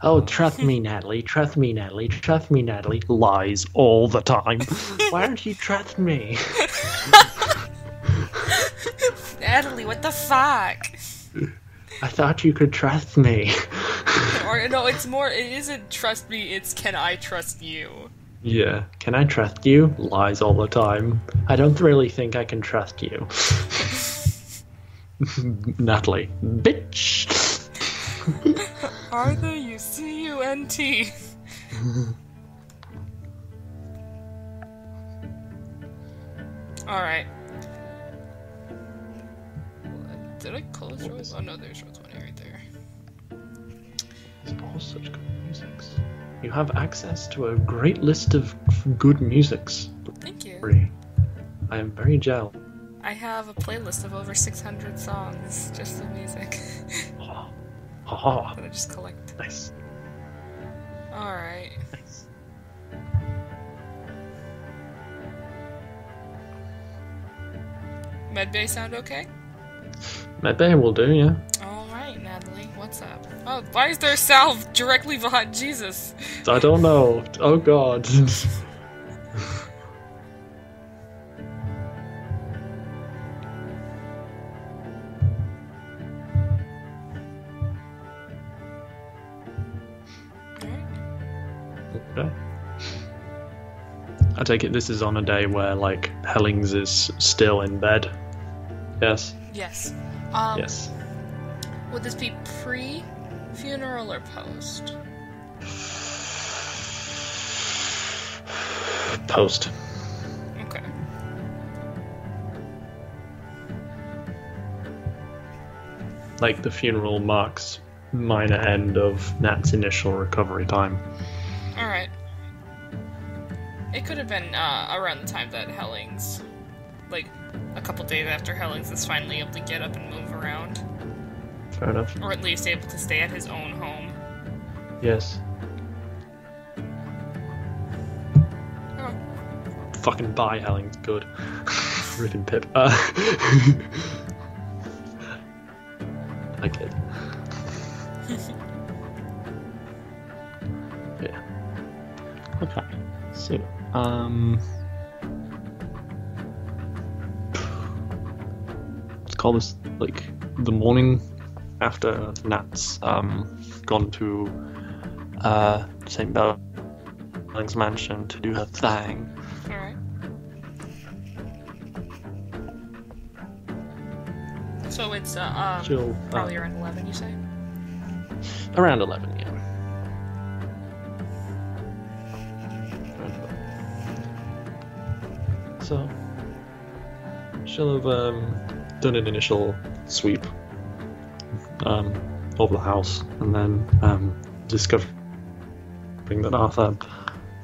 Oh, trust me, Natalie. Trust me, Natalie. Trust me, Natalie. Lies all the time. Why don't you trust me? Natalie, what the fuck? I thought you could trust me. Or no, it's more. It isn't trust me. It's can I trust you? Yeah. Can I trust you? Lies all the time. I don't really think I can trust you. Natalie. Bitch. Arthur, you C-U-N-T. All right. Did I close Rose? Oh no, there's Rose 20 right there. These are all such good musics. You have access to a great list of good musics. Thank you. Free. I am very jealous. I have a playlist of over 600 songs just of music Haha. that I just collect. Nice. All right. Nice. Medbay sound okay? Medbay will do, yeah. All right, Natalie, what's up? Oh, why is there a salve directly behind Jesus? I don't know. Oh god. Okay. I take it this is on a day where, like, Hellings is still in bed. Yes? Yes. Yes. Would this be pre-funeral or post? Post. Okay. Like, the funeral marks minor end of Nat's initial recovery time. Alright. It could have been around the time that Hellings, like, a couple days after Hellings is finally able to get up and move around. Fair enough. Or at least able to stay at his own home. Yes. Oh. Fucking bye, Hellings. Good. Ripping Pip. I kid. Yeah. Okay. So, let's call this, like, the morning after Nat's gone to St. Belling's mansion to do her thing. Alright. So it's She'll, probably around 11, you say? around 11, yeah. So, she'll have done an initial sweep over the house, and then discovering that Arthur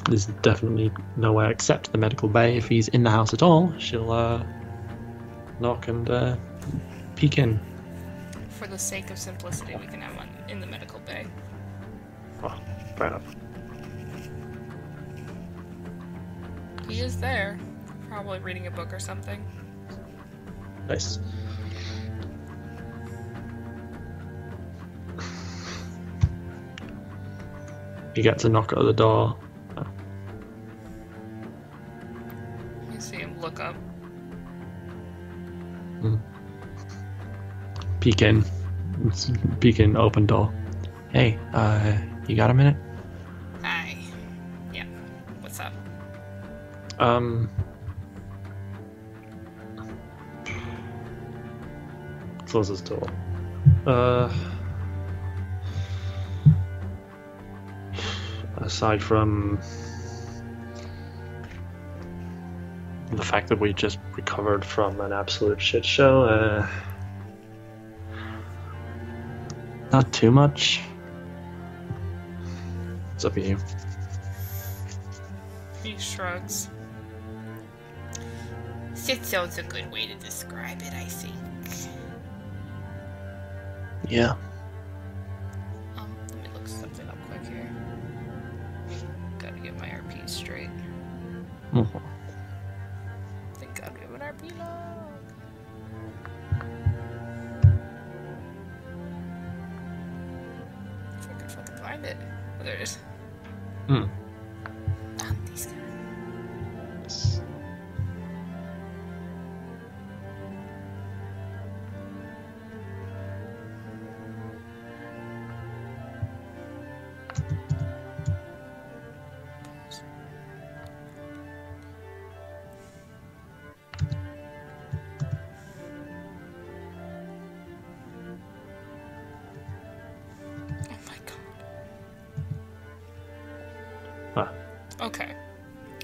is definitely nowhere except the medical bay. If he's in the house at all, she'll knock and peek in. For the sake of simplicity, we can have one in the medical bay. Oh, fair enough. He is there. Probably reading a book or something. Nice. You get to knock at the door. You see him look up. Peek in. Peek in, open door. Hey, you got a minute? Hi. Yeah. What's up? Closes door. Aside from the fact that we just recovered from an absolute shit show, not too much. It's up to you. He shrugs. Schizo's a good way to describe it, I think. Yeah. Let me look something up quick here. Gotta get my RP straight. Mhm. Thank God we have an RP log. If I could fucking find find it. Oh, there it is. Hmm. Damn these guys. Oh my god. Ah, Okay.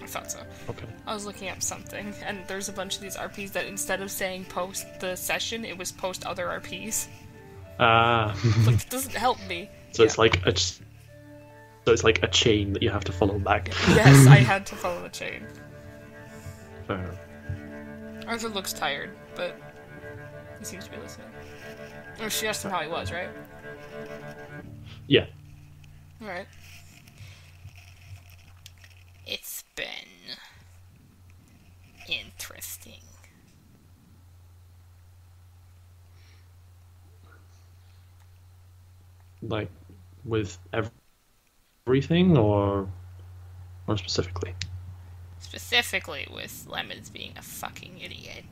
I thought so. okay. I was looking up something, and there's a bunch of these RPs that instead of saying post the session, it was post other RPs. Ah. Like, it doesn't help me. So it's like a chain that you have to follow back. Yes, I had to follow the chain. Fair enough. Arthur looks tired, but he seems to be listening. Or she asked him how he was, right? Yeah. Alright. It's been interesting. Like with everything or specifically? Specifically with Lemons being a fucking idiot.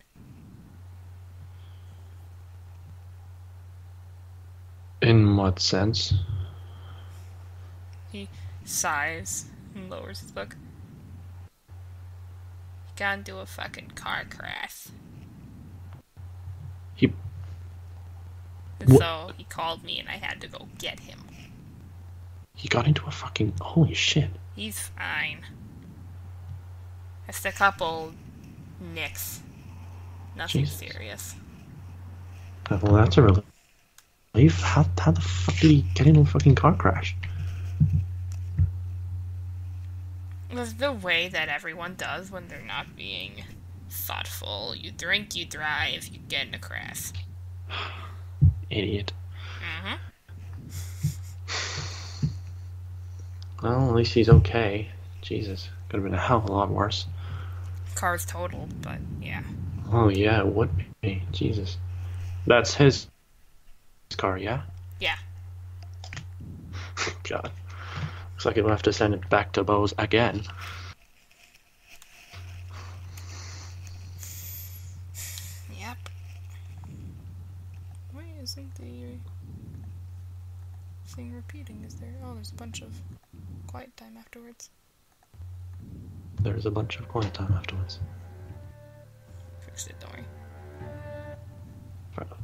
In what sense? He sighs and lowers his book. He got into a fucking car crash. He And so he called me and I had to go get him. got into a fucking holy shit. He's fine. Just a couple nicks. Nothing Jesus. serious. Well, that's a relief. How the fuck did he get into a fucking car crash? It was the way that everyone does when they're not being thoughtful. You drink, you drive, you get in a crash. Idiot. Mm-hmm. Well, at least he's okay. Jesus, could have been a hell of a lot worse. Car's totaled, but yeah. Oh yeah, it would be. Jesus. That's his car, yeah? Yeah. God. Looks like he'll have to send it back to Bose again. Yep. Why isn't the thing repeating? Is there? Oh, there's a bunch of quiet time afterwards. There's a bunch of quiet time afterwards. Fixed it, don't worry. Fair enough.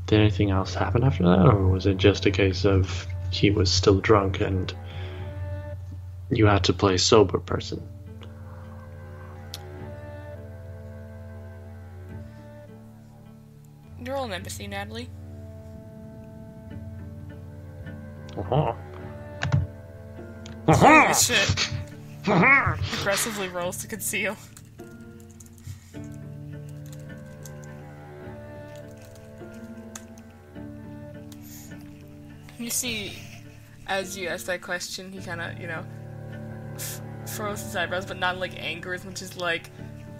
Did anything else happen after that, or was it just a case of he was still drunk and you had to play sober person? You're all in embassy, Natalie. Uh-huh. Holy shit. Aggressively rolls to conceal. You see, as you ask that question, he kind of, furrows his eyebrows, but not like anger as much as like,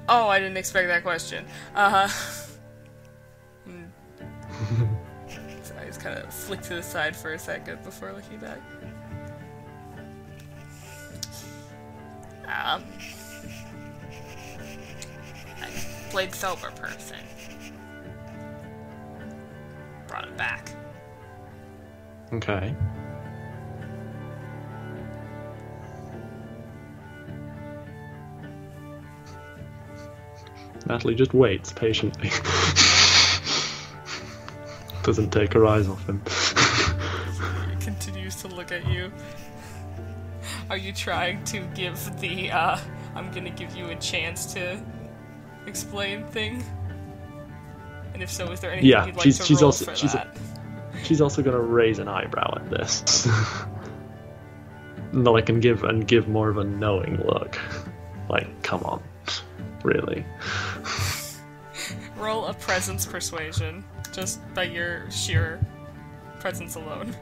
oh, I didn't expect that question. His eyes kind of flick to the side for a second before looking back. I played sober person. Brought it back. Okay. Natalie just waits patiently. Doesn't take her eyes off him. He continues to look at you. Are you trying to give the, I'm gonna give you a chance to explain thing? And if so, is there anything Yeah, you'd like she's to roll also- for she's a- that? She's also gonna raise an eyebrow at this. No, I can give more of a knowing look. Like, come on. Really? Roll a presence persuasion, just by your sheer presence alone.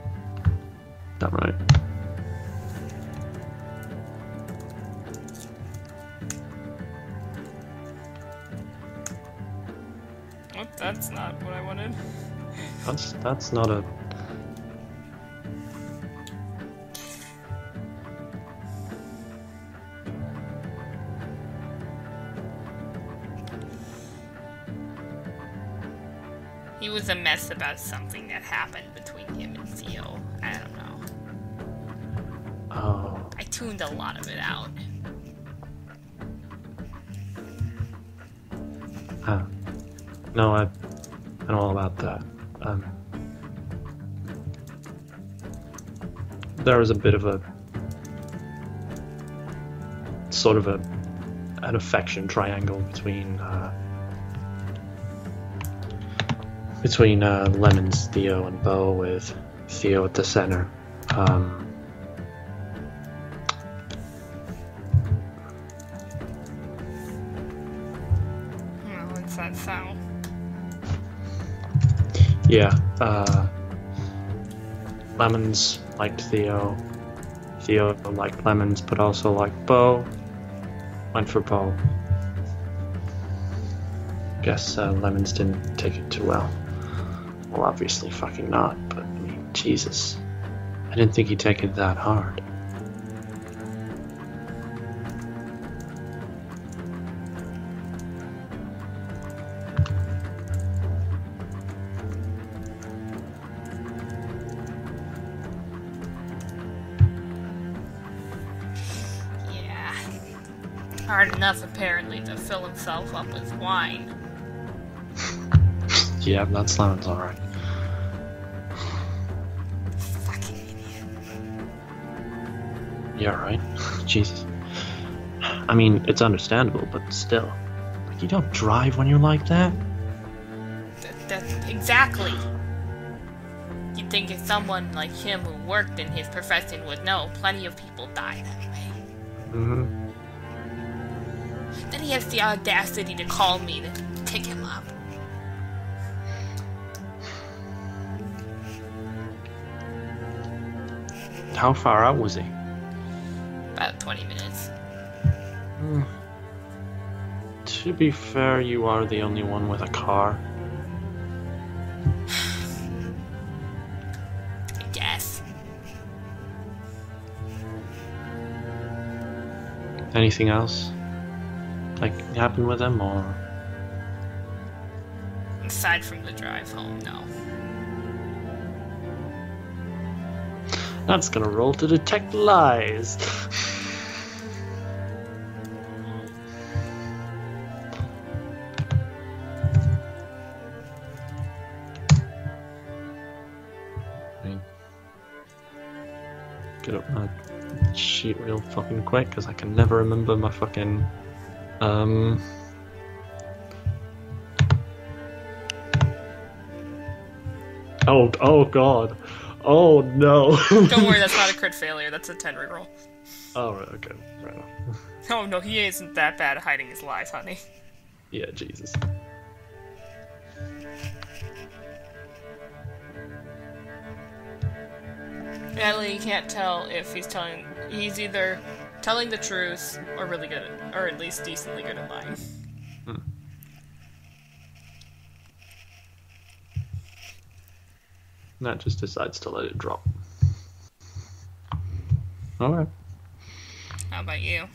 Damn right. What? That's not what I wanted. That's not a... He was a mess about something that happened between him and Theo. I don't know. Oh. I tuned a lot of it out. No, I know all about that. There was a bit of a sort of an affection triangle between Lemons, Theo, and Bo, with Theo at the center. What's that sound? Yeah, Lemons liked Theo. Theo liked Lemons, but also liked Bo. Went for Bo. Guess Lemons didn't take it too well. Well, obviously fucking not, but I mean, Jesus. I didn't think he'd take it that hard. Yeah. Hard enough, apparently, to fill himself up with wine. Yeah, that sounds alright. Fucking idiot. Yeah, right? Jesus. I mean, it's understandable, but still. Like, you don't drive when you're like that? Exactly. You'd think if someone like him who worked in his profession would know, plenty of people die that way. Mm-hmm. Then he has the audacity to call me to pick him up. How far out was he? About 20 minutes. To be fair, you are the only one with a car. I guess. Anything else? Like, happened with him, or...? Aside from the drive home, no. That's gonna roll to detect lies. Get up my sheet real fucking quick, because I can never remember my fucking... Oh god. Oh no. Don't worry, that's not a crit failure, that's a 10 reroll. Oh, right, okay. Right on. Oh no, he isn't that bad at hiding his lies, honey. Yeah, Jesus. Natalie can't tell if he's either telling the truth or really good at, or at least decently good at lying. Nat just decides to let it drop. Alright. How about you?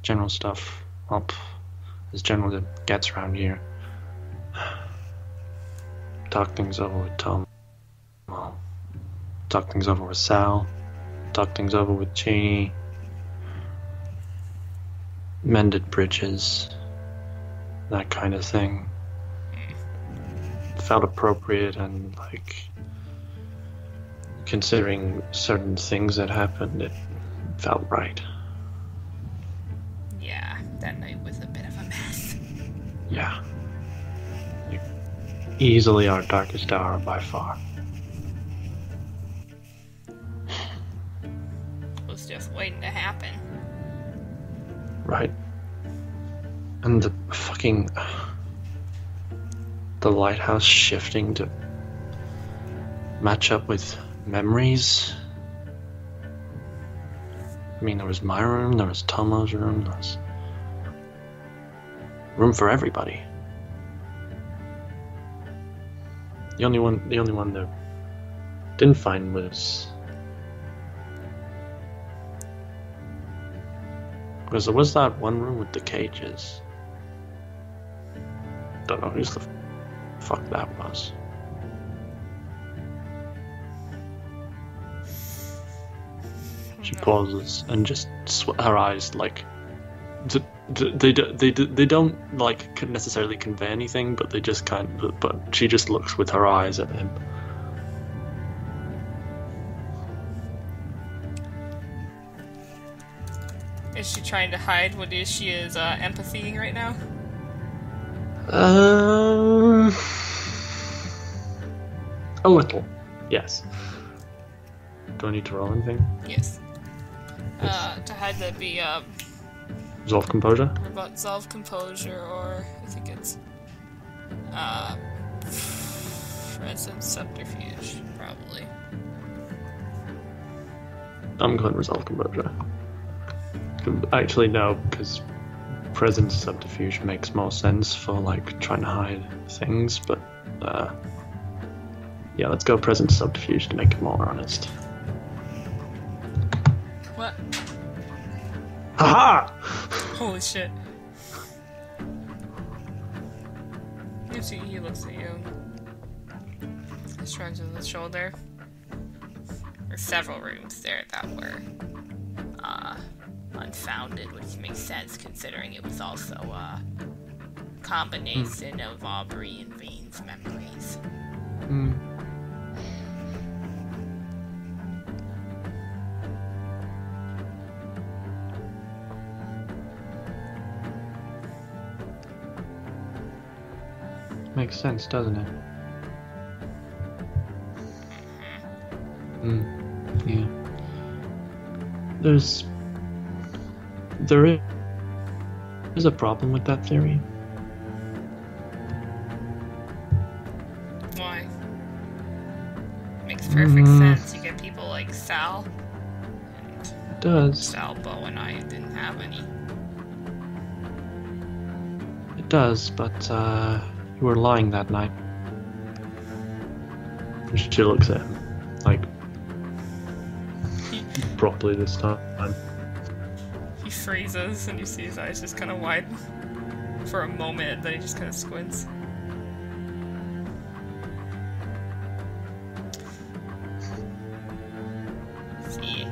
General stuff. Well, as general as it gets around here. Talk things over with Tom. Well, talk things over with Sal. Talk things over with Cheney. Mended bridges. That kind of thing. Felt appropriate, and like, considering certain things that happened, it felt right. Yeah, that night was a bit of a mess. Yeah. Easily our darkest hour by far. It was just waiting to happen. Right. And the fucking... the lighthouse shifting to match up with memories. I mean, there was my room, there was Tomo's room, there was room for everybody. The only one that didn't find was because there was that one room with the cages. Don't know who's the fuck that was. She pauses and just her eyes like they don't like necessarily convey anything, but they just but she just looks with her eyes at him. Is she trying to hide what she is empathying right now? A little, yes. Do I need to roll anything? Yes. Yes. To hide that be Resolve composure? resolve composure, or I think it's presence subterfuge, probably. I'm going resolve composure. Actually, no, because presence subterfuge makes more sense for like trying to hide things, but yeah, let's go presence subterfuge to make it more honest. What? Haha! Holy shit. He looks at you. He shrugs his shoulder. There's several rooms there that were unfounded, which makes sense considering it was also a combination of Aubrey and Vane's memories. Makes sense, doesn't it? Yeah. There is a problem with that theory. Why? Makes perfect sense. You get people like Sal. It does. Sal, Bo, and I didn't have any. It does, but you were lying that night. She looks at him, like, properly this time. He freezes, and you see his eyes just kind of widen for a moment, and then he just kind of squints. See?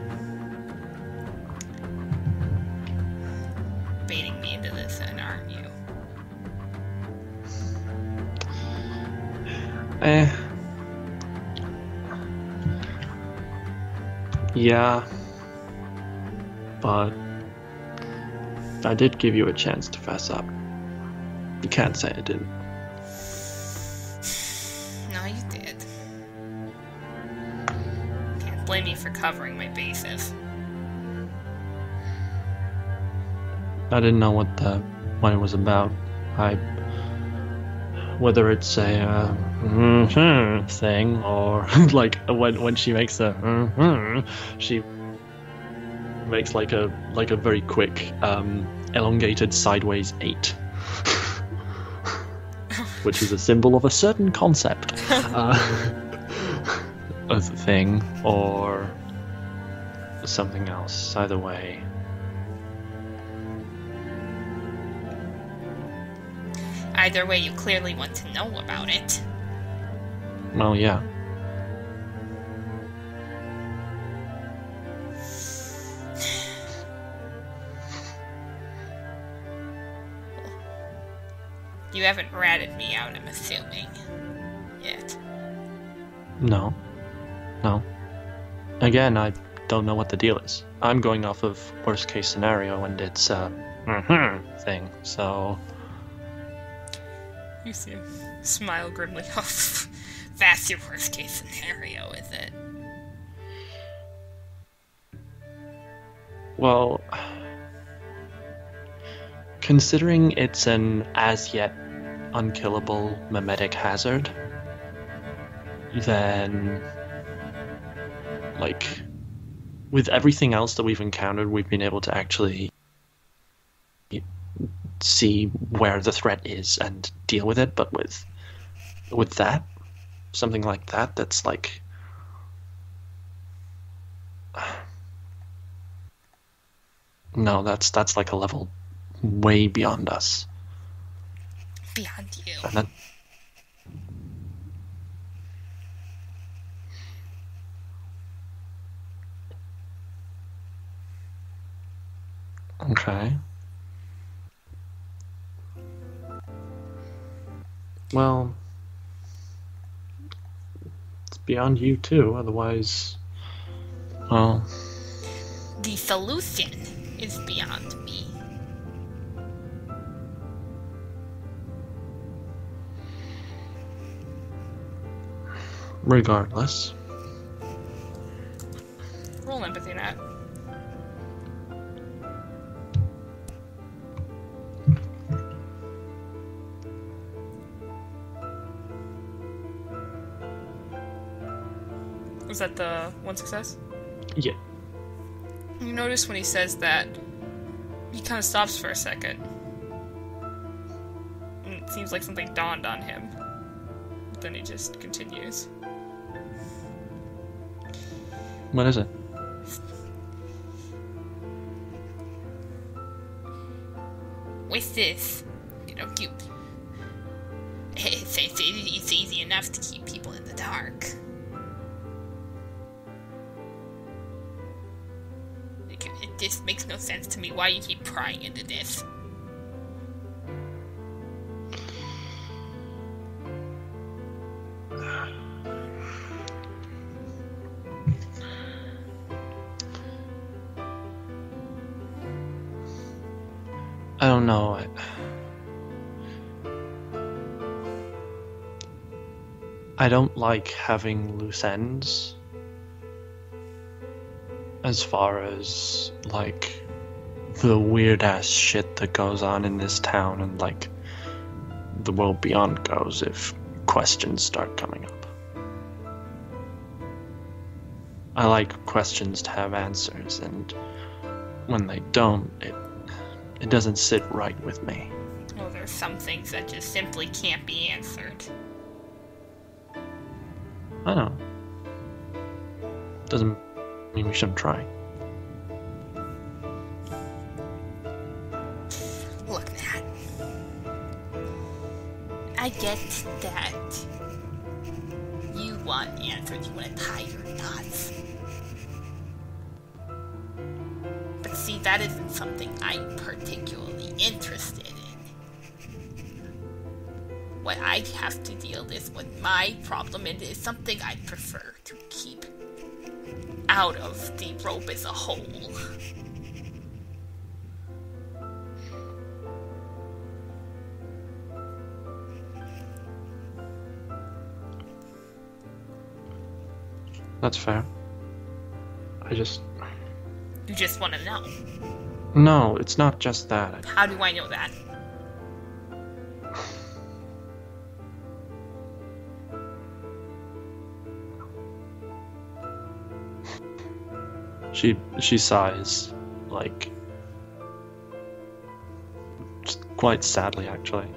Baiting me into this, then, aren't you? Yeah. But I did give you a chance to fess up. You can't say I didn't. No, you did. Can't blame me for covering my bases. I didn't know what it was about. Whether it's a thing or like when she makes she makes like a very quick elongated sideways 8, which is a symbol of a certain concept of a thing or something else. Either way. Either way, you clearly want to know about it. Well, yeah. You haven't ratted me out, I'm assuming. Yet. No. Again, I don't know what the deal is. I'm going off of worst case scenario, and it's thing, so... You see him smile grimly. That's your worst case scenario, is it? Well, considering it's an as yet unkillable memetic hazard, then, like, with everything else that we've encountered, we've been able to actually see where the threat is and deal with it. But with that, something like that, that's like, no, that's like a level way beyond us. Beyond you. And that, okay. Well, it's beyond you too, otherwise, well... The solution is beyond me. Regardless. Roll empathy, Nat. Was that the one success? Yeah. You notice when he says that, he kind of stops for a second. And it seems like something dawned on him. But then he just continues. What is it? With this, it's easy enough to keep people in the dark. It just makes no sense to me why you keep prying into this. I don't know. I don't like having loose ends. As far as, like, the weird-ass shit that goes on in this town and, like, the world beyond goes if questions start coming up. I like questions to have answers, and when they don't, it doesn't sit right with me. Well, there's some things that just simply can't be answered. I know. Doesn't mean we shouldn't try. Look, Nat. I get that you want answers, you want to tie your knots. But see, that isn't something I'm particularly interested in. What I have to deal with my problem is something I'd prefer to keep out of the rope as a whole. That's fair. You just want to know. No, it's not just that. How do I know that? She sighs, like, quite sadly, actually.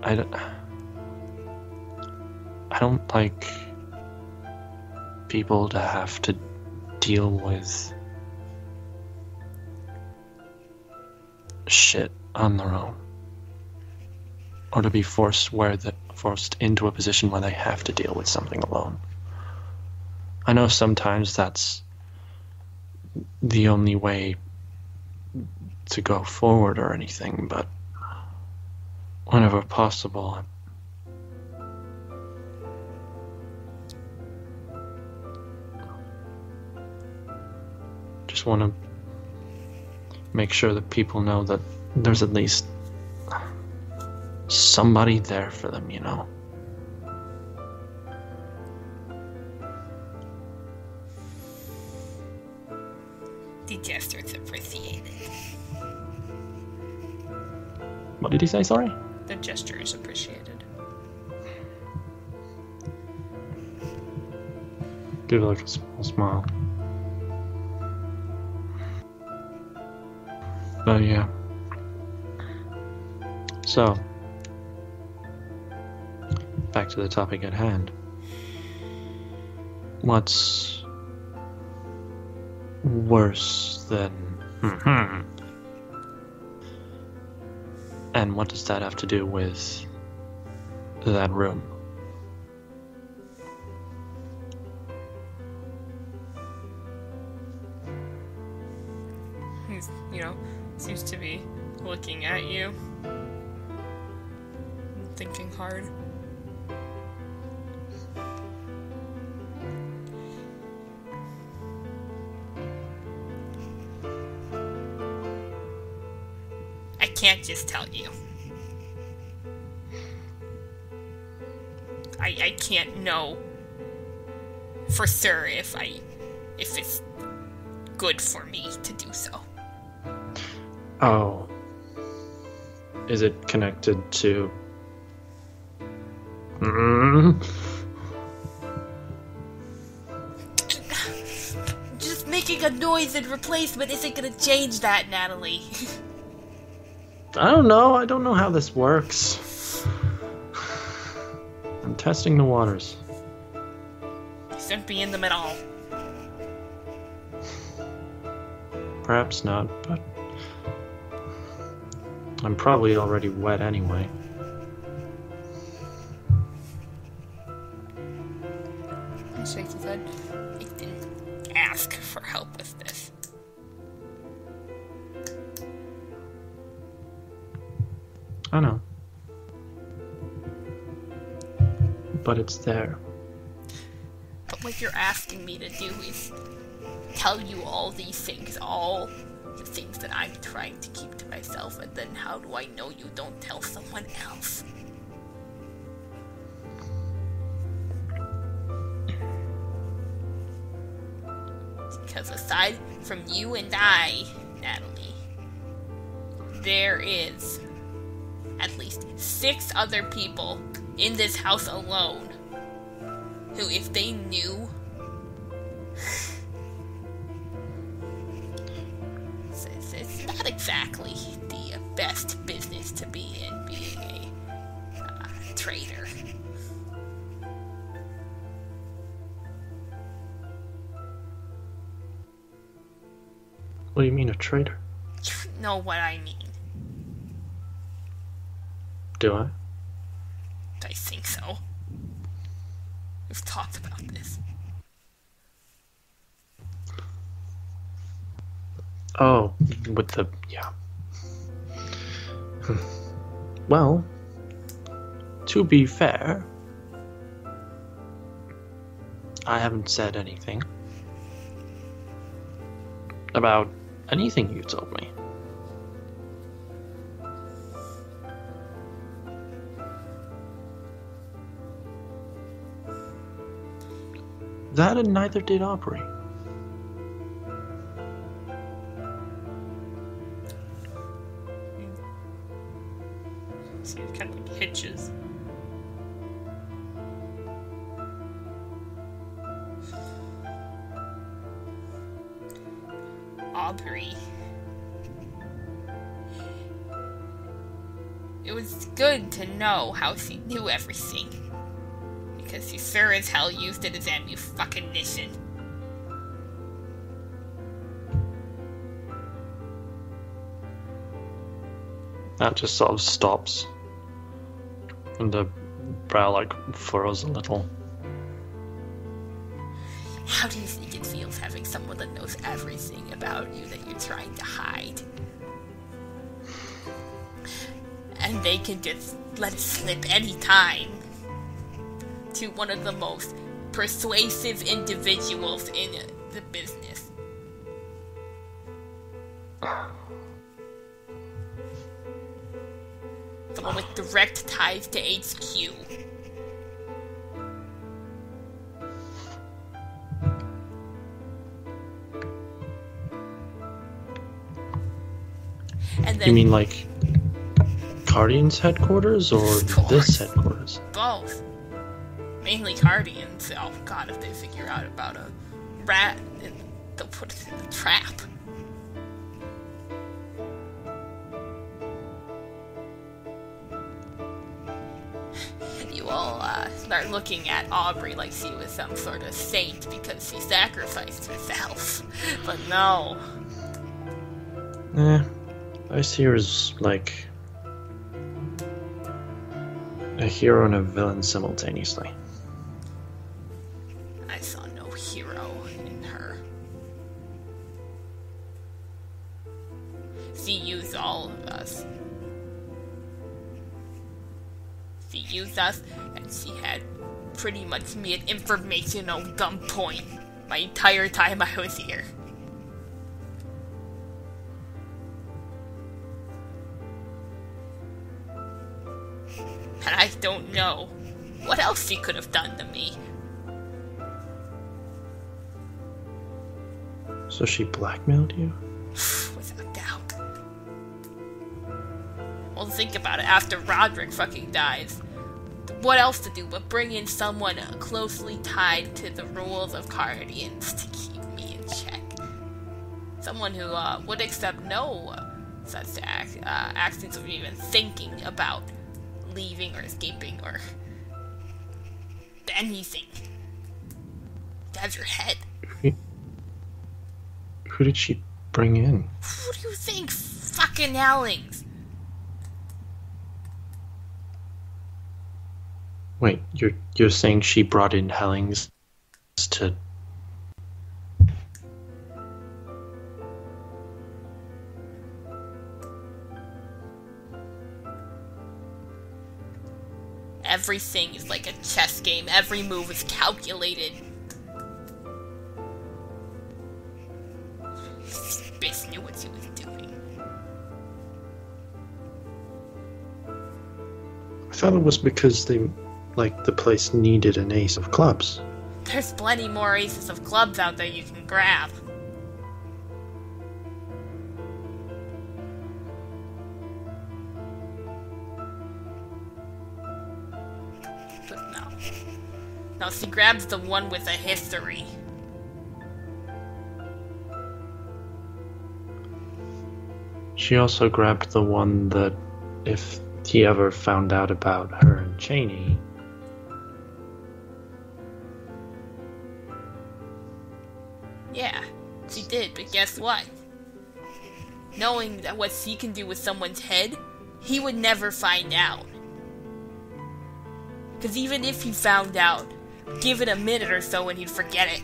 I don't like people to have to deal with shit on their own, or to be forced into a position where they have to deal with something alone. I know sometimes that's the only way to go forward or anything, but whenever possible, just want to make sure that people know that there's at least somebody there for them, you know? The gesture's appreciated. What did he say, sorry? The gesture is appreciated. Give it like a small smile. Oh, yeah. So, back to the topic at hand. What's worse than... And what does that have to do with that room? He's, seems to be looking at you. Thinking hard. I can't just tell you. I can't know for sure if it's good for me to do so. Oh. Is it connected to... Just making a noise in replacement isn't gonna change that, Natalie. I don't know. I don't know how this works. I'm testing the waters. You shouldn't be in them at all. Perhaps not, but... I'm probably already wet anyway. He shakes his head. I didn't ask for help with this. I know. But it's there. But what you're asking me to do is tell you all these things, all the things that I'm trying to keep to myself, and then how do I know you don't tell someone else? Because aside from you and I, Natalie, there is at least 6 other people in this house alone who, if they knew, it's not exactly the best business to be in, being a traitor. What do you mean, a traitor? You know what I mean. Do I? I think so. We've talked about this. Oh, with the... yeah. Well, to be fair, I haven't said anything about anything you told me. That and neither did Aubrey. See, it kind of like hitches. Aubrey. It was good to know how she knew everything. Because she sure as hell used it as ammunition. That just sort of stops. And the brow, furrows a little. How do you think it feels having someone that knows everything about you that you're trying to hide? And they can just let it slip any time to one of the most persuasive individuals in the business. Someone with direct ties to HQ. And then, you mean Guardian's headquarters or this headquarters? Both. Mainly Guardians. Oh god, if they figure out about a rat, they'll put it in a trap. You all start looking at Aubrey like she was some sort of saint because she sacrificed herself. But no. I see her as like a hero and a villain simultaneously. I saw no hero in her. She used all of us. She used us, and she had pretty much me at informational gunpoint my entire time I was here. And I don't know what else she could have done to me. So she blackmailed you? Without doubt. Well, think about it. After Roderick fucking dies, what else to do but bring in someone closely tied to the rules of Guardians to keep me in check? Someone who would accept no such actions of even thinking about leaving or escaping or anything. To have your head. Who did she bring in? Who do you think? Fucking Hellings. Wait, you're saying she brought in Hellings to... Everything is like a chess game. Every move is calculated. This bitch knew what she was doing. I thought it was because the place needed an ace of clubs. There's plenty more aces of clubs out there you can grab. But no. No, she grabs the one with a history. She also grabbed the one that, if he ever found out about her and Cheney... Yeah, she did, but guess what? Knowing that what she can do with someone's head, he would never find out. Because even if he found out, give it a minute or so and he'd forget it.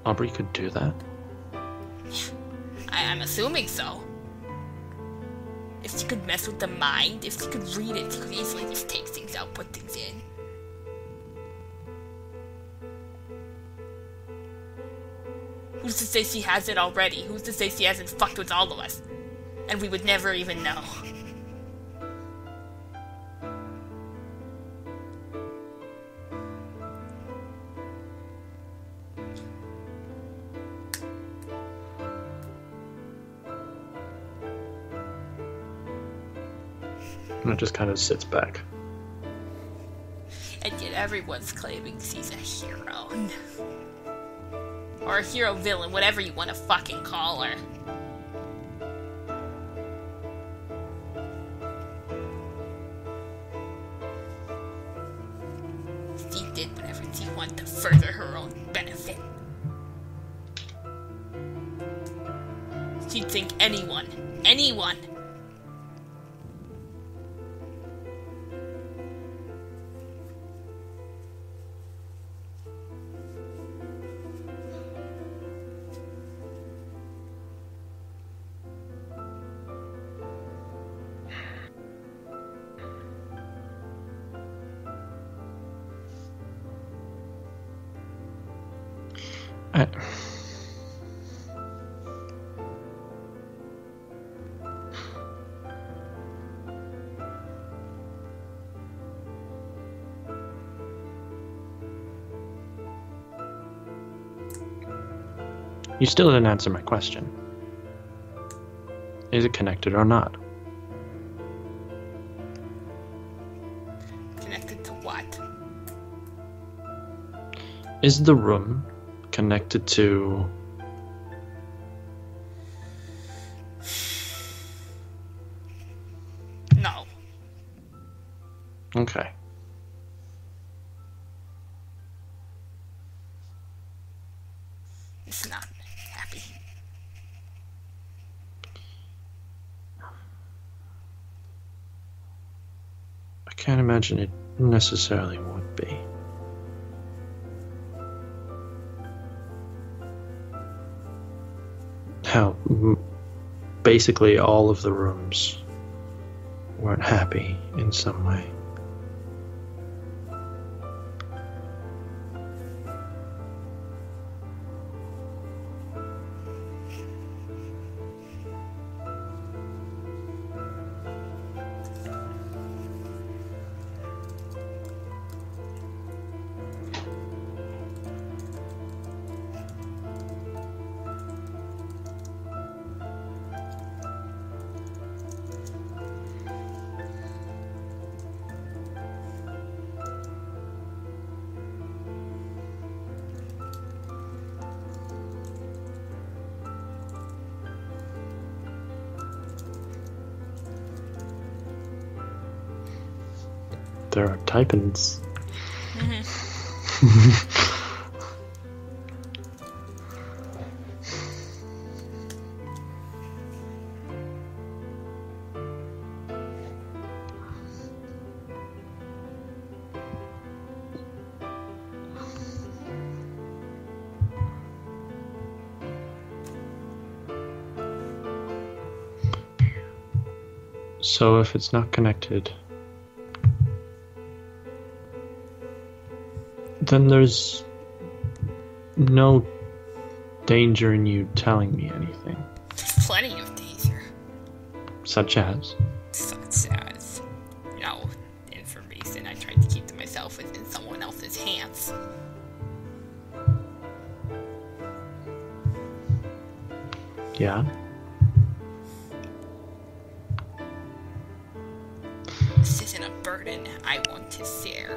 Aubrey could do that? I'm assuming so. If she could mess with the mind, if she could read it, she could easily just take things out, put things in. Who's to say she has it already? Who's to say she hasn't fucked with all of us? And we would never even know. And it just kind of sits back. And yet everyone's claiming she's a hero. Or a hero villain, whatever you want to fucking call her. She did whatever she wanted to further her own benefit. She'd think anyone You still didn't answer my question. Is it connected or not? Connected to what? Is the room connected to... No. Okay. It's not happy. I can't imagine it necessarily would be. How basically all of the rooms weren't happy in some way. There are typins. So if it's not connected, then there's no danger in you telling me anything. There's plenty of danger. Such as? Such as, information I tried to keep to myself within someone else's hands. Yeah? This isn't a burden I want to share.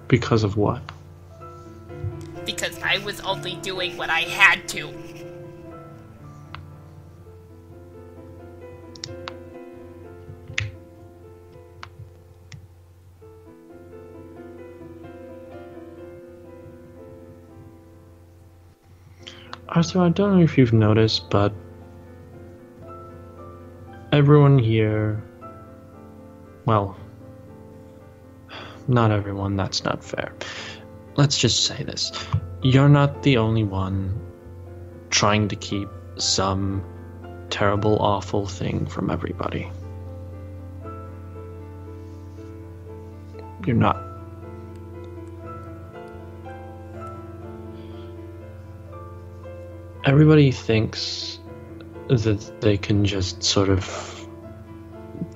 Because of what? Because I was only doing what I had to. Arthur, I don't know if you've noticed, but everyone here, well, not everyone, that's not fair. Let's just say this. You're not the only one trying to keep some terrible, awful thing from everybody. You're not. Everybody thinks that they can just sort of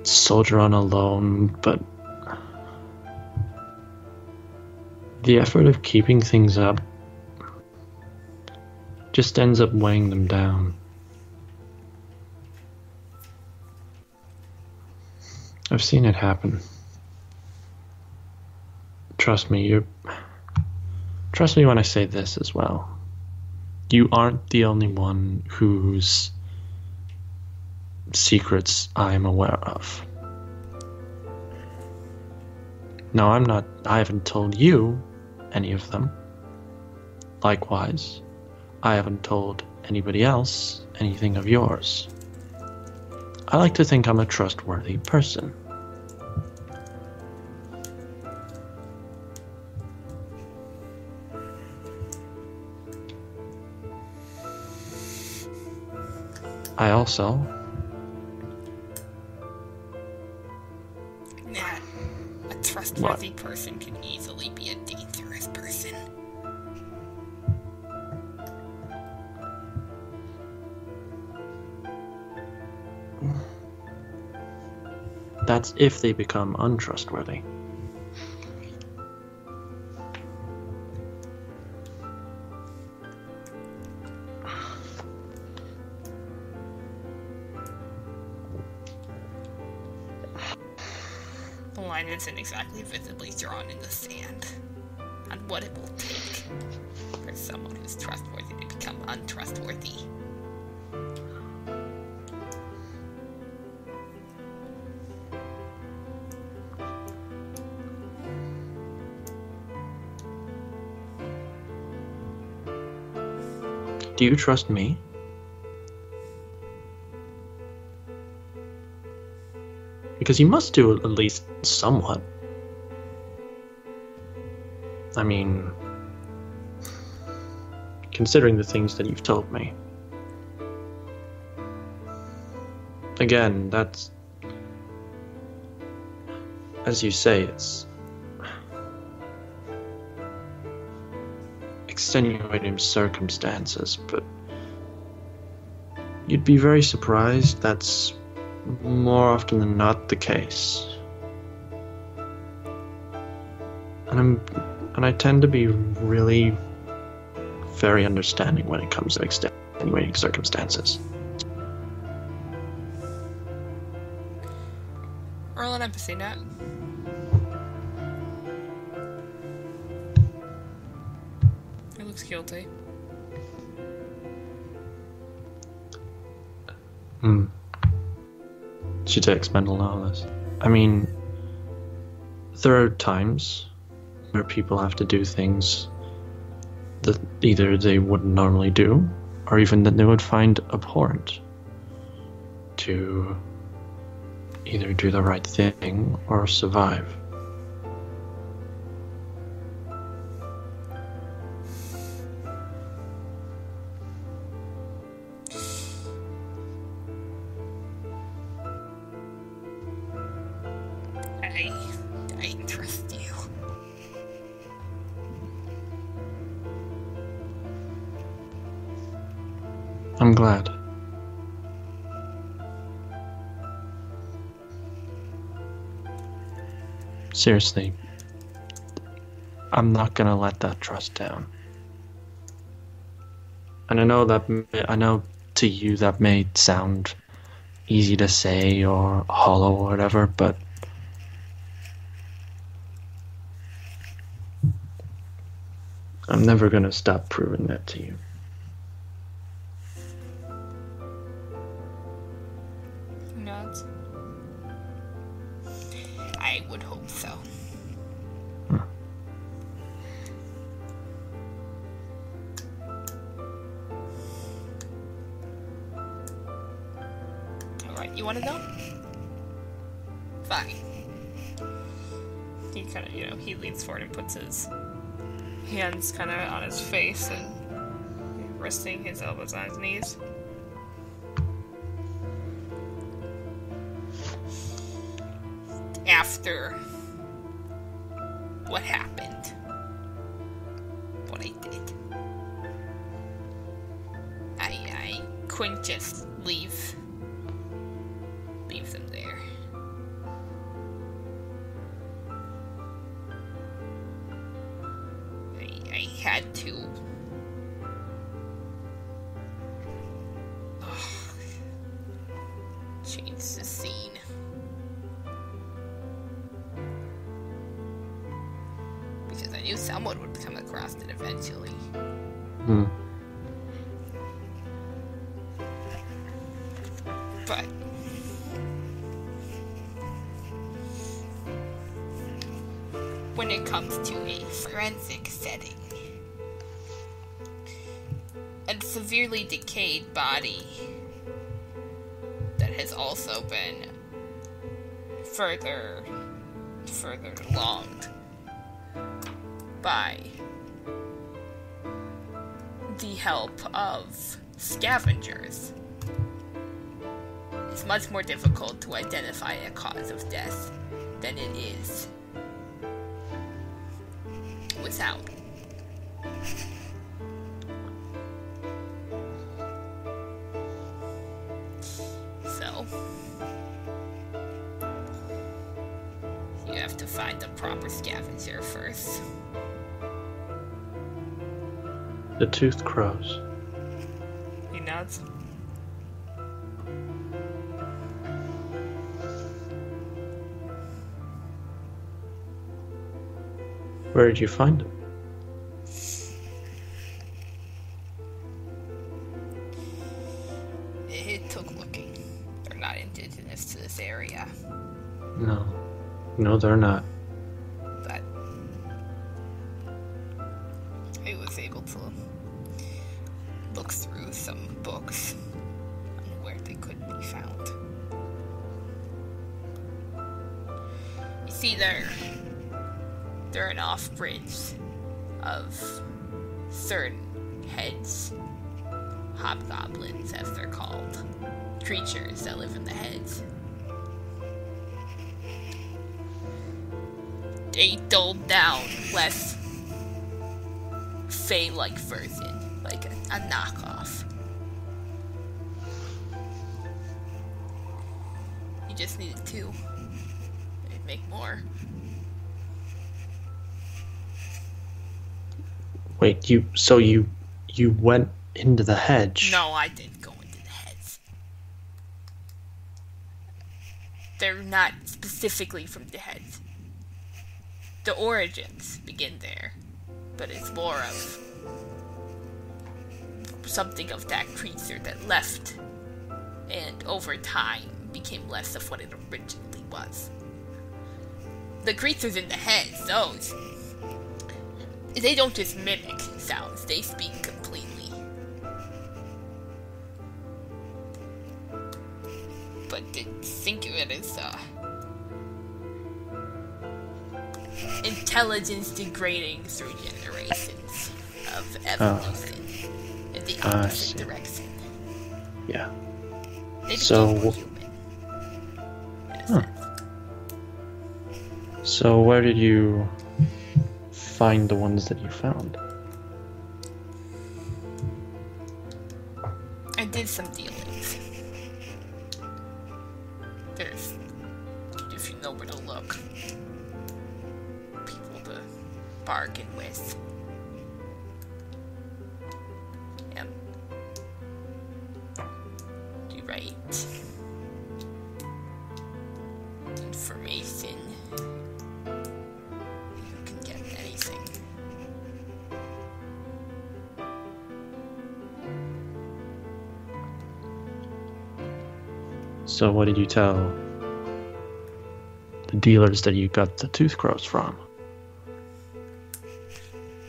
soldier on alone, but the effort of keeping things up just ends up weighing them down. I've seen it happen. Trust me when I say this as well. You aren't the only one whose secrets I'm aware of. No, I haven't told you any of them. Likewise, I haven't told anybody else anything of yours. I like to think I'm a trustworthy person. I also... Nah, a trustworthy person can easily be a dangerous person. That's if they become untrustworthy. The line isn't exactly visibly drawn in the sand on what it will take for someone who's trustworthy to become untrustworthy. Do you trust me? Because you must do at least somewhat. I mean, considering the things that you've told me. Again, that's... As you say, it's... extenuating circumstances, but... You'd be very surprised that's more often than not the case. And I tend to be really very understanding when it comes to extenuating circumstances. Roll an empathy, Nat. He looks guilty. She takes mental knowledge. I mean, there are times where people have to do things that either they wouldn't normally do, or even that they would find abhorrent, to either do the right thing or survive. I trust you. I'm glad. Seriously, I'm not gonna let that trust down. And I know to you that may sound easy to say or hollow or whatever, but I'm never gonna stop proving that to you. Nods. I would hope so. Alright, you wanna know? Fine. He kind of, he leans forward and puts his hands kind of on his face and resting his elbows on his knees. After what happened, what I did, I couldn't just leave them there. I had to. Change the scene. Because I knew someone would come across it eventually. But when it comes to a forensic setting, a severely decayed body that has also been further prolonged by the help of scavengers, it's much more difficult to identify a cause of death than it is without. So, you have to find the proper scavenger first. The toothed crows. He nods. Where did you find them? It took looking. They're not indigenous to this area. No. No, they're not. But I was able to look through some books on where they could be found. You see, they're an offbridge of certain heads, hobgoblins as they're called, creatures that live in the heads. A dulled down, less Fey-like version, like a knockoff. You just needed two. They'd make more. Wait, you went into the hedge? No, I didn't go into the heads. They're not specifically from the heads. The origins begin there, but it's more of something of that creature that left, and over time became less of what it originally was. The creatures in the heads, those, they don't just mimic sounds, they speak completely. But think of it as, intelligence degrading through generations of evolution in the opposite direction. Yeah. They So, became more human, in a sense. So where did you find the ones that you found? I did some dealings. There's, if you know where to look, people to bargain with. You write information. You can get anything. So what did you tell the dealers that you got the tooth crows from?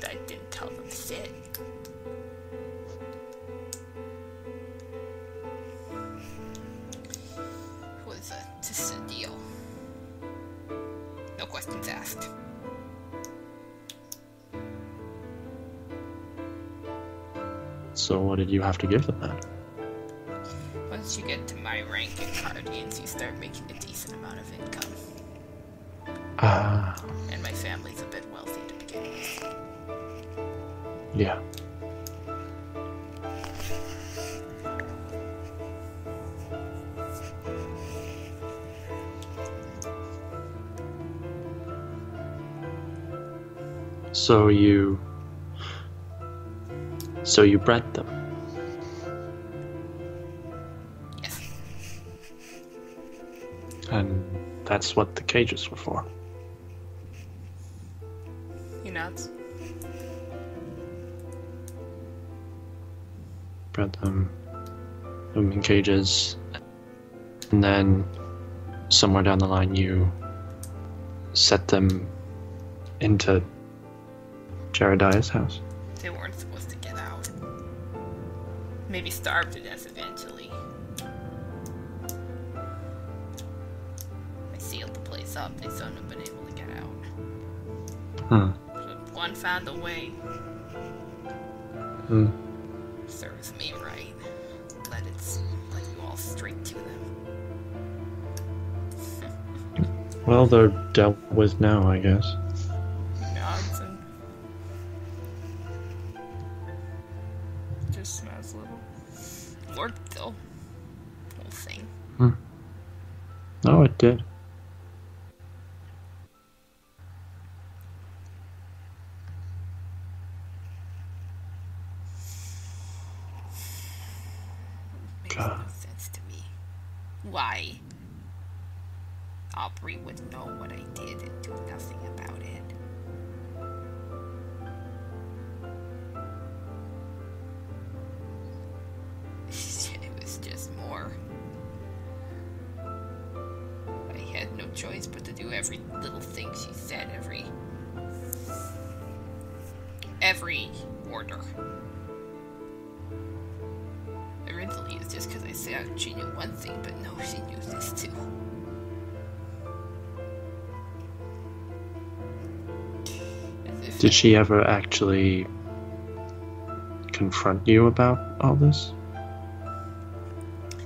I didn't tell them shit. It was just a deal. No questions asked. So what did you have to give them then? Once you get to my rank in Guardians, you start making a decent amount of income. And my family's a bit wealthy to begin with. Yeah. So you bred them? Yes. And that's what the cages were for? You nuts? Bred them, put them in cages, and then somewhere down the line you set them into Jarediah's house. They weren't supposed to get out. Maybe starve to death eventually. I sealed the place up. They shouldn't have been able to get out. But one found a way. Serves me right. Let you all straight to them. Well, they're dealt with now, I guess. Johnson. Just smells a little. Worked though. Whole thing. Oh, it did. Makes no sense to me. Why Aubrey would know what I did and do nothing about it. choice but to do every little thing she said, every order. Originally, it's just because I said she knew one thing, but no, she knew this too. Did she ever actually confront you about all this?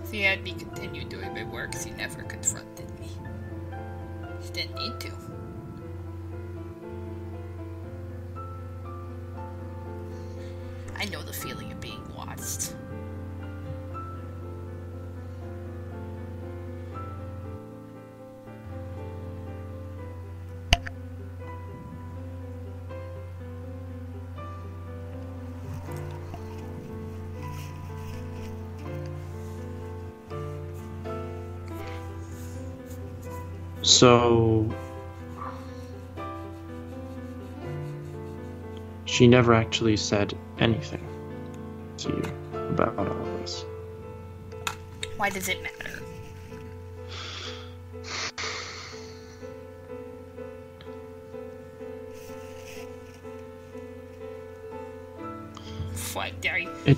She had me continue doing my work. She never confronted me. She didn't need to. I know the feeling of being watched. So she never actually said anything to you about all this. Why does it matter? What, Derry? It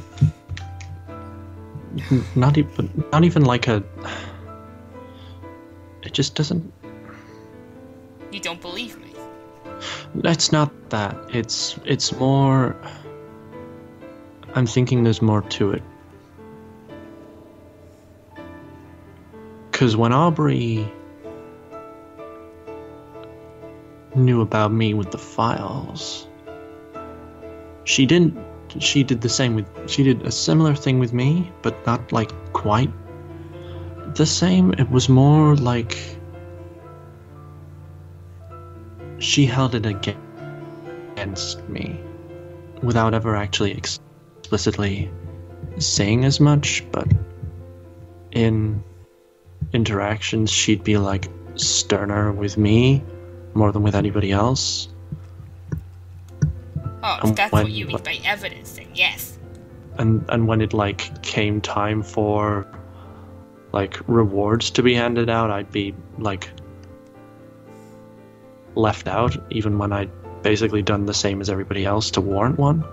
not even like a. It just doesn't. You don't believe me? It's not that. It's more. I'm thinking there's more to it. Because when Aubrey knew about me with the files, she did the same with. She did a similar thing with me, but not like quite the same. It was more like she held it against me without ever actually explicitly saying as much, but in interactions she'd be like sterner with me more than with anybody else. Oh, if that's what you mean by evidence, then yes. And when it like came time for like rewards to be handed out, I'd be like left out even when I'd basically done the same as everybody else to warrant one.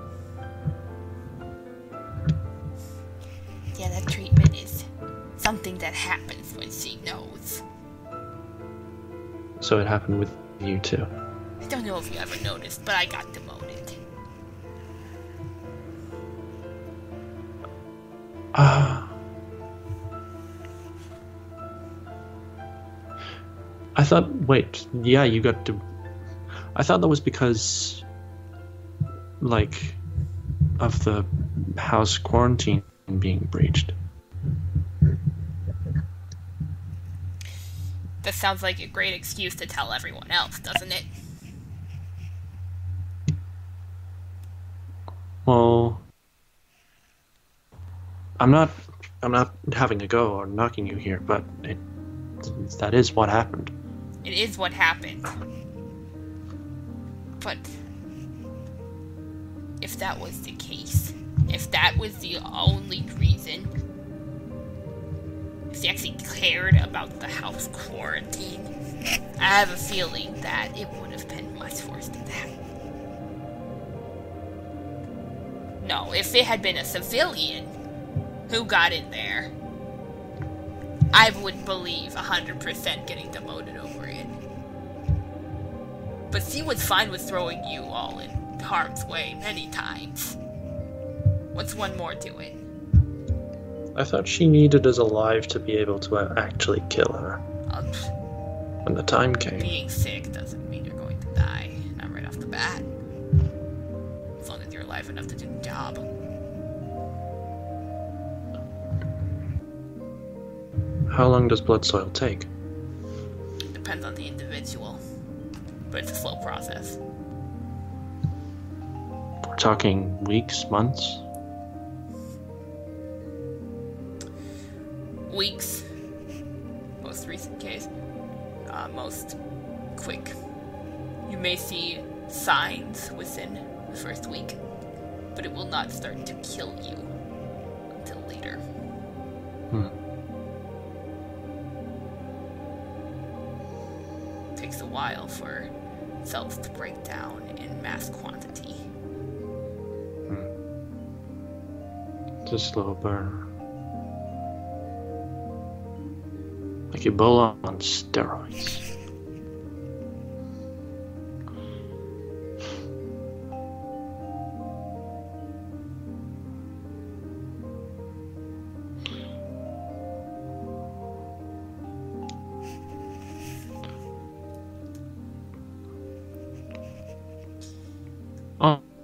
Yeah, that treatment is something that happens when she knows. So it happened with you too. I don't know if you ever noticed, but I got demoted. I thought, wait, yeah, you got to. I thought that was because, like, of the house quarantine being breached. That sounds like a great excuse to tell everyone else, doesn't it? Well, I'm not having a go or knocking you here, but that is what happened. It is what happened. But if that was the case, if that was the only reason, if they actually cared about the house quarantine, I have a feeling that it would have been much worse than that. No, if it had been a civilian who got in there, I would believe 100% getting demoted over it. But she was fine with throwing you all in harm's way many times. What's one more to it? I thought she needed us alive to be able to actually kill her. When the time came. Being sick doesn't mean you're going to die. Not right off the bat. As long as you're alive enough to do the job. How long does blood soil take? Depends on the individual. But it's a slow process. We're talking weeks, months? Weeks. Most recent case. Most quick. You may see signs within the first week, but it will not start to kill you until later. takes a while for cells to break down in mass quantity. It's a slow burn. Like Ebola on steroids.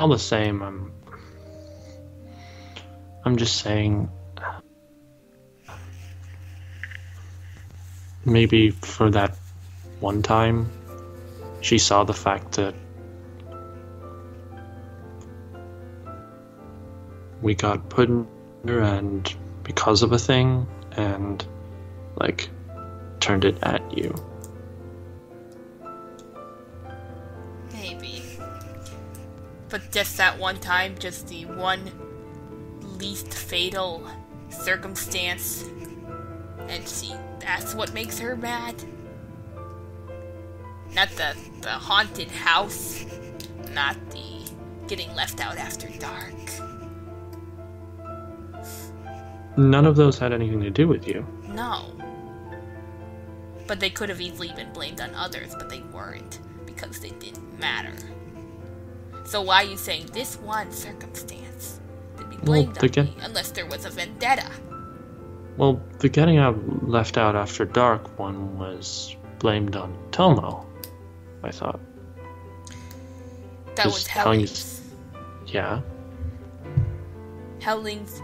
All the same, I'm just saying, maybe for that one time, she saw the fact that we got put in her and because of a thing, and like turned it at you. Maybe. But just that one time, just the one least fatal circumstance, and that's what makes her mad? Not the haunted house, not the getting left out after dark. None of those had anything to do with you. No. But they could have easily been blamed on others, but they weren't, because they didn't matter. So why are you saying this one circumstance could be blamed on me, unless there was a vendetta? Well, the getting left out after dark one was blamed on Tomo, I thought. That was Hellings. Yeah. Hellings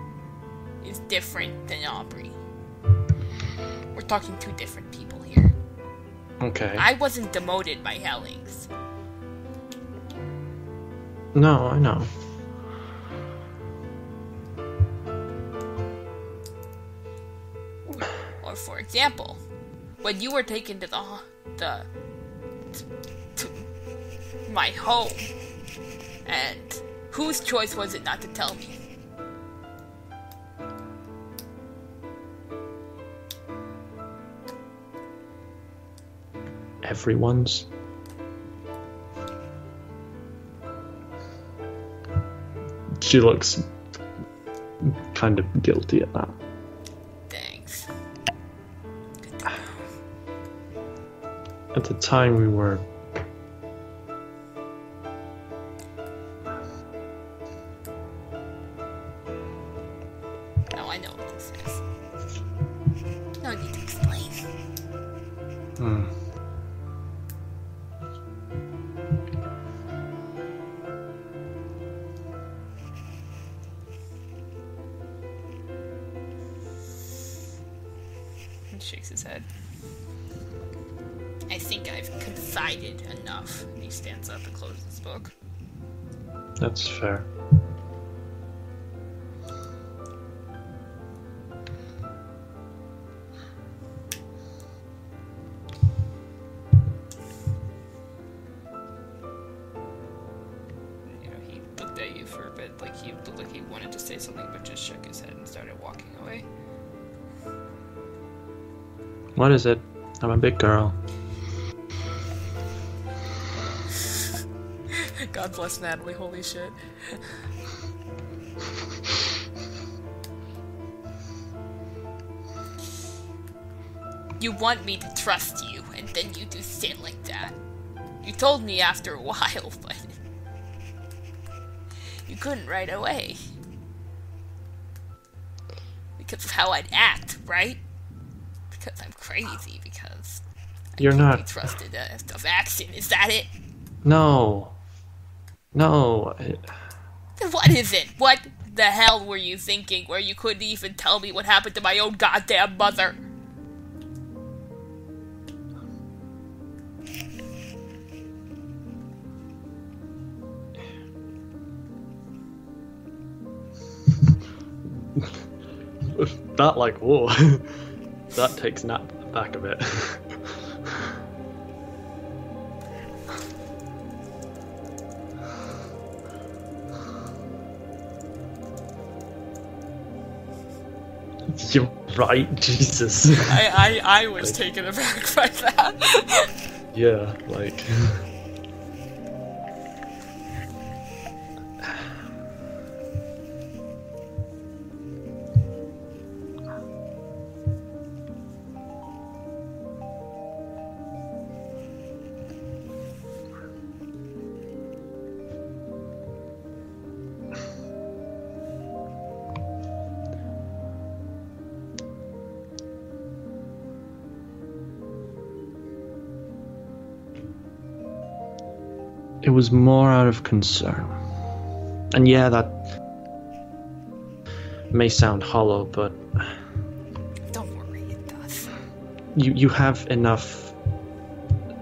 is different than Aubrey. We're talking two different people here. Okay. I wasn't demoted by Hellings. No, I know. Or for example, when you were taken to to my home, and whose choice was it not to tell me? Everyone's. She looks kind of guilty at that. Thanks. Good to know. At the time we were... Oh, I know what this is. No need to explain. He shakes his head. I think I've confided enough. And he stands up and closes his book. That's fair. You know, he looked at you for a bit, like he looked like he wanted to say something, but just shook his head and started walking away. What is it? I'm a big girl. God bless Natalie, holy shit. You want me to trust you, and then you do shit like that. You told me after a while, but you couldn't right away. Because of how I'd act, right? Because I'm crazy, because You're I not... can't be trusted of action. Is that it? No. No. Then what is it? What the hell were you thinking where you couldn't even tell me what happened to my own goddamn mother? That, like, whoa. That takes Nat back a bit. You're right, Jesus. I was taken aback by that. Yeah, like. It was more out of concern. And yeah, that may sound hollow, but Don't worry, it does. you have enough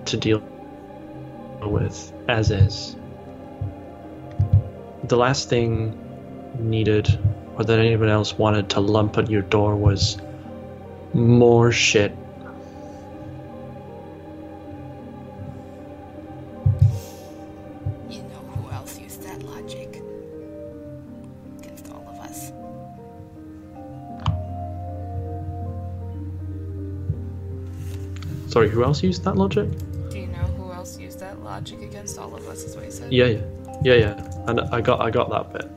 to deal with as is. The last thing needed, or that anyone else wanted to lump at your door, was more shit. You know who else used that logic? Against all of us. Sorry, who else used that logic? Do you know who else used that logic against all of us? Is what he said. Yeah. And I got that bit.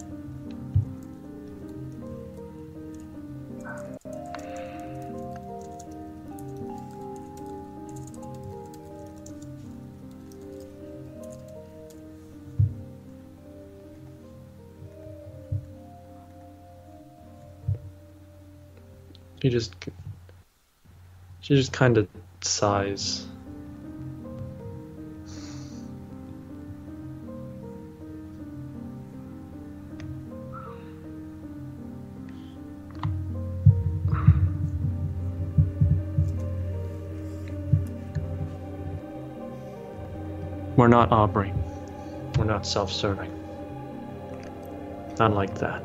She just kind of sighs. We're not Aubrey. We're not self-serving. Not like that.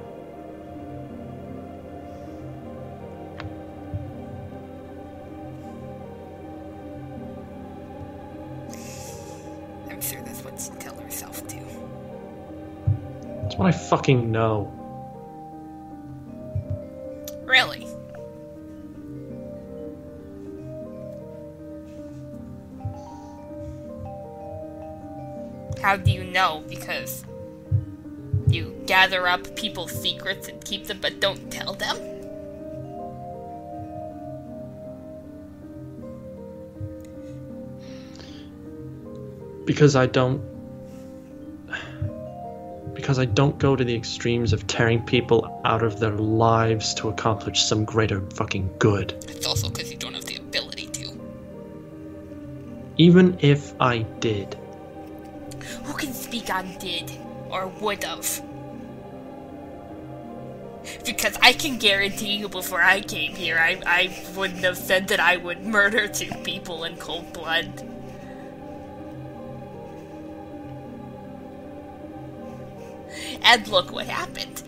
I'm sure that's what she'd tell herself too. That's what I fucking know. Really? How do you know? Because you gather up people's secrets and keep them but don't tell them? Because I don't go to the extremes of tearing people out of their lives to accomplish some greater fucking good. It's also because you don't have the ability to. Even if I did. Who can speak on did or would have? Because I can guarantee you before I came here, I wouldn't have said that I would murder 2 people in cold blood. And look what happened.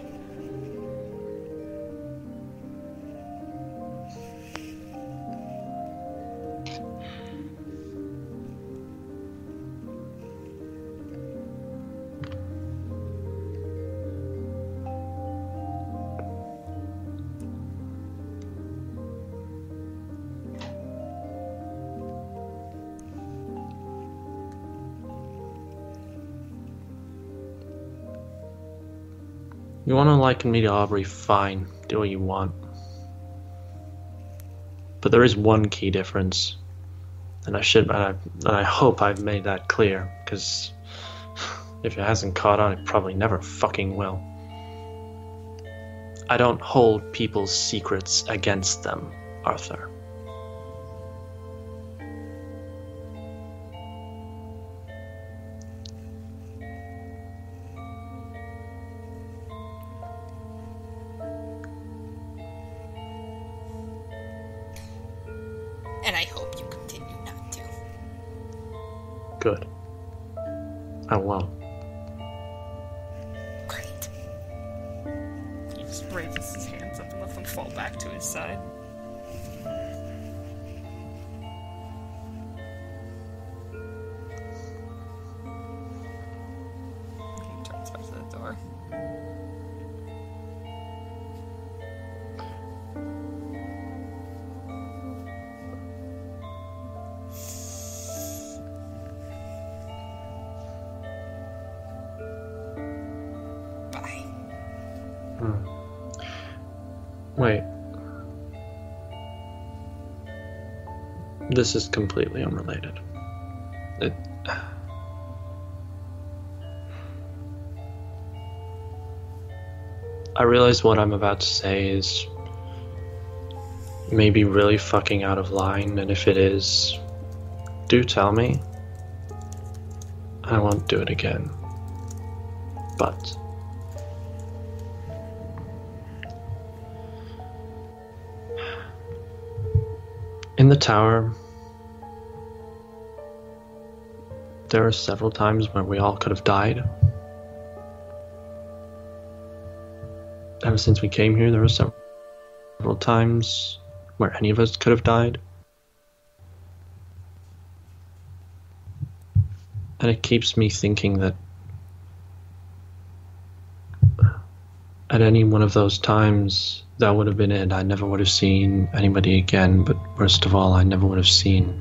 You want to liken me to Aubrey, fine. Do what you want. But there is one key difference. And I hope I've made that clear, because if it hasn't caught on, it probably never fucking will. I don't hold people's secrets against them, Arthur. And I hope you continue not to. Good. I won't. Great. He just raises his hands up and lets them fall back to his side. He turns back to the door. Wait. This is completely unrelated. I realize what I'm about to say is maybe really fucking out of line, and if it is, do tell me. I won't do it again. But in the tower, there are several times where we all could have died. Ever since we came here, there were several times where any of us could have died. And it keeps me thinking that at any one of those times, that would have been it. I never would have seen anybody again, but worst of all, I never would have seen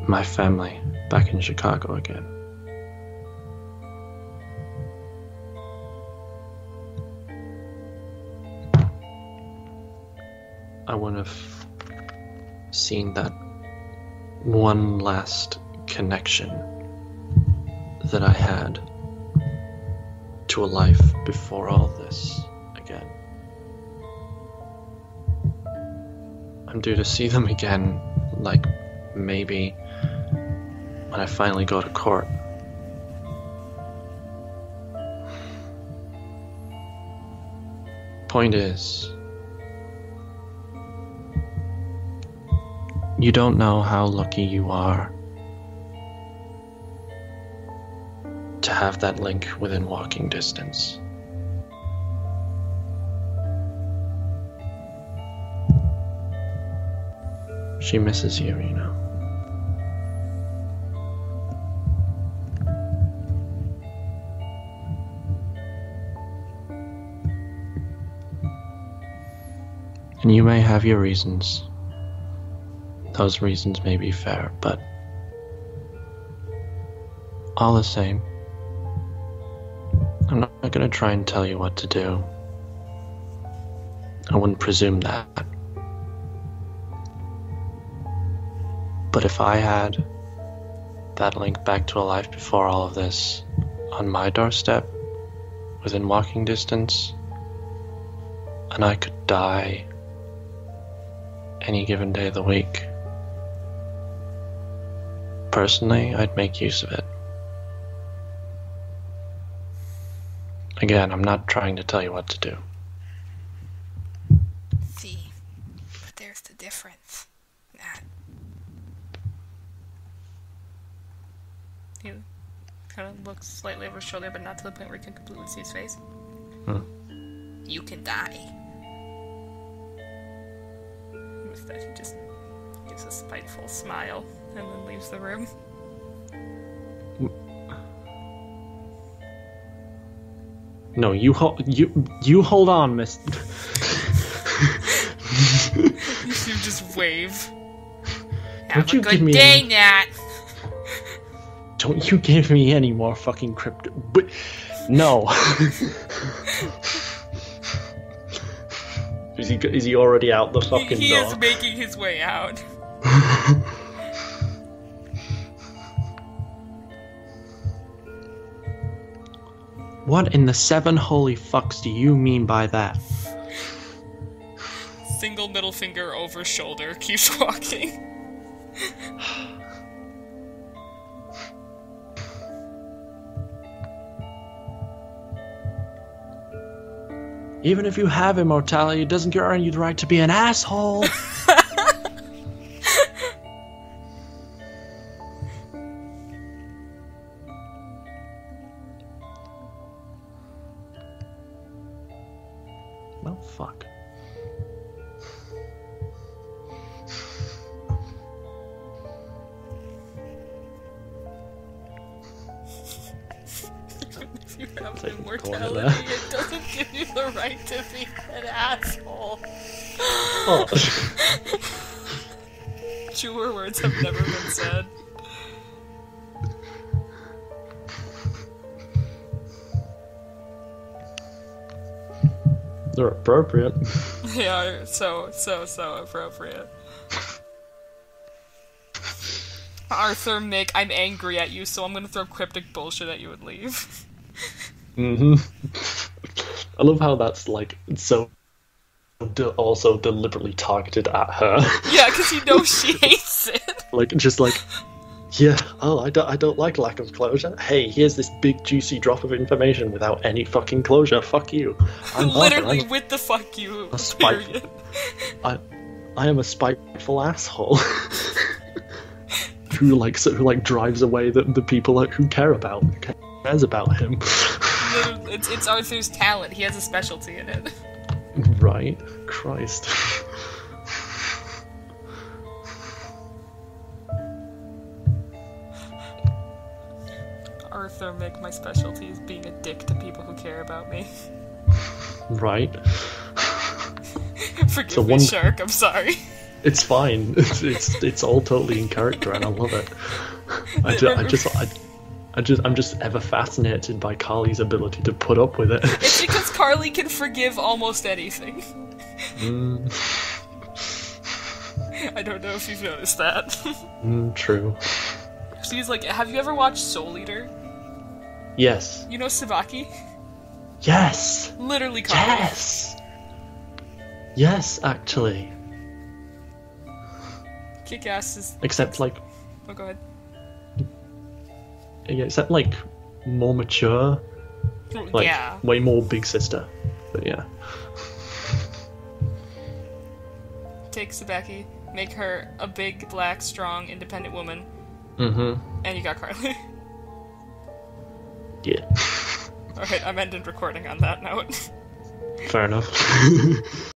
my family back in Chicago again. I wouldn't have seen that one last connection that I had to a life before all this again. I'm due to see them again, like maybe when I finally go to court. Point is, you don't know how lucky you are to have that link within walking distance. She misses you, you know. And you may have your reasons. Those reasons may be fair, but all the same, I'm not going to try and tell you what to do. I wouldn't presume that. But if I had that link back to a life before all of this on my doorstep, within walking distance, and I could die any given day of the week, personally, I'd make use of it. Again, I'm not trying to tell you what to do. See, but there's the difference. That He kind of looks slightly over his shoulder, but not to the point where you can completely see his face. you can die. Instead, he just gives a spiteful smile and then leaves the room. No, you hold on, miss. You just wave. Have you a give good me day, any- Nat. Don't you give me any more fucking crypto. But no. Is he already out the fucking He door? is making his way out. What in the seven holy fucks do you mean by that? Single middle finger over shoulder, keeps walking. Even if you have immortality, it doesn't guarantee you the right to be an asshole. Well, fuck. If you have Take the corner immortality, there. it doesn't give you the right to be an asshole. Oh. Truer words have never been said. They're appropriate. Yeah, so appropriate. Arthur, Mick, I'm angry at you, so I'm gonna throw cryptic bullshit at you and leave. I love how that's like so also deliberately targeted at her. Yeah, because he knows she hates it. Like, just like, yeah, oh, I don't like lack of closure. Hey, here's this big juicy drop of information without any fucking closure. Fuck you. I'm Literally Arthur, with the fuck you. a spiteful. Period. I am a spiteful asshole. who drives away the people who care about him, who cares about him. Literally, it's Arthur's talent. He has a specialty in it. Right? Christ. Arthur, Mick, my specialty is being a dick to people who care about me. Right? Forgive So me, one- Shark. I'm sorry. It's fine. It's all totally in character, and I love it. I'm just ever fascinated by Carly's ability to put up with it. It's because Carly can forgive almost anything. I don't know if you've noticed that. True. She's like, have you ever watched Soul Eater? Yes. You know Sabaki? Yes. Literally Carly. Yes. Yes, actually. Kick-Ass is... Except like, Oh, go ahead. yeah, except like more mature, like Yeah. way more big sister. But yeah. Take Sabaki, make her a big, black, strong, independent woman, Mm-hmm. and you got Carly. Yeah. Alright, I'm ending recording on that note. Fair enough.